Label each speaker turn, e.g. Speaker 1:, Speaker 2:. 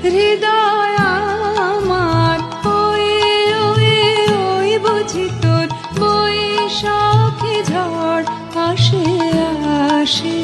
Speaker 1: হৃদয় আমার ওই ওই ওই বুঝি তোর বৈশাখী ঝড় আসে আসে